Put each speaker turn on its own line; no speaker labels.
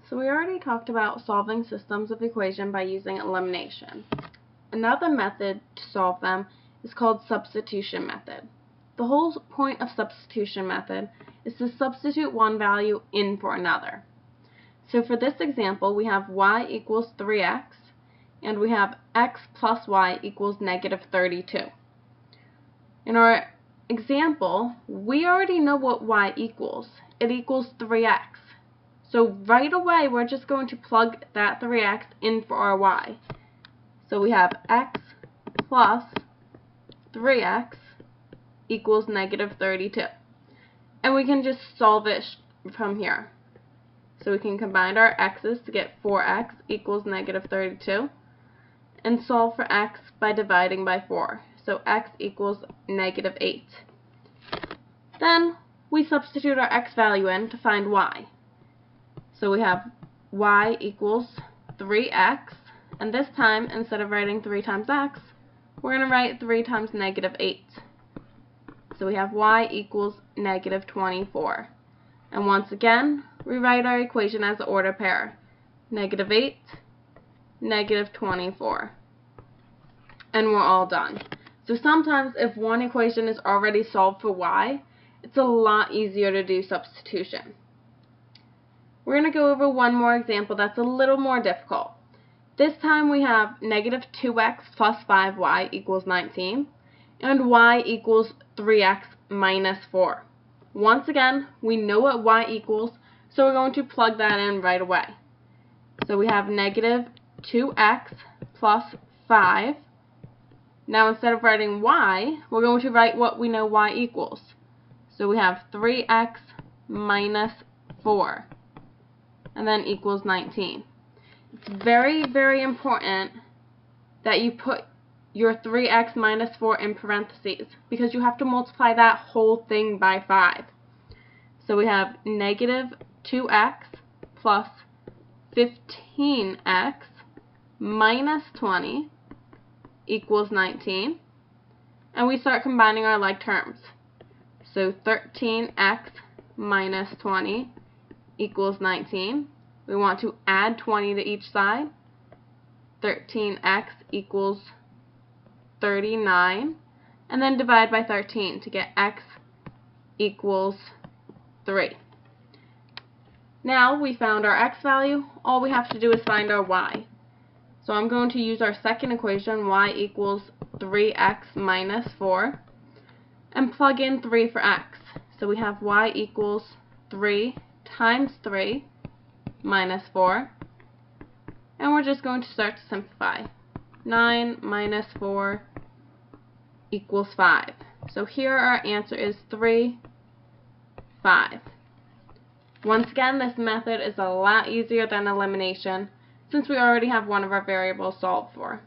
So we already talked about solving systems of equation by using elimination. Another method to solve them is called substitution method. The whole point of substitution method is to substitute one value in for another. So for this example, we have y equals 3x, and we have x plus y equals negative 32. In our example, we already know what y equals. It equals 3x. So right away, we're just going to plug that 3x in for our y. So we have x plus 3x equals negative 32. And we can just solve it from here. So we can combine our x's to get 4x equals negative 32, and solve for x by dividing by 4. So x equals negative 8. Then we substitute our x value in to find y. So we have y equals 3x, and this time, instead of writing 3 times x, we're going to write 3 times negative 8. So we have y equals negative 24. And once again, we write our equation as an order pair. Negative 8, negative 24. And we're all done. So sometimes if one equation is already solved for y, it's a lot easier to do substitution. We're going to go over one more example that's a little more difficult. This time we have negative 2x plus 5y equals 19, and y equals 3x minus 4. Once again, we know what y equals, so we're going to plug that in right away. So we have negative 2x plus 5. Now instead of writing y, we're going to write what we know y equals. So we have 3x minus 4, and then equals 19. It's very, very important that you put your 3x minus 4 in parentheses, because you have to multiply that whole thing by 5. So we have negative 2x plus 15x minus 20 equals 19. And we start combining our like terms. So 13x minus 20 equals 19. We want to add 20 to each side. 13x equals 39. And then divide by 13 to get x equals 3. Now we found our x value. All we have to do is find our y. So I'm going to use our second equation, y equals 3x minus 4, and plug in 3 for x. So we have y equals 3 times 3 minus 4. And we're just going to start to simplify. 9 minus 4 equals 5. So here our answer is 3, 5. Once again, this method is a lot easier than elimination, since we already have one of our variables solved for.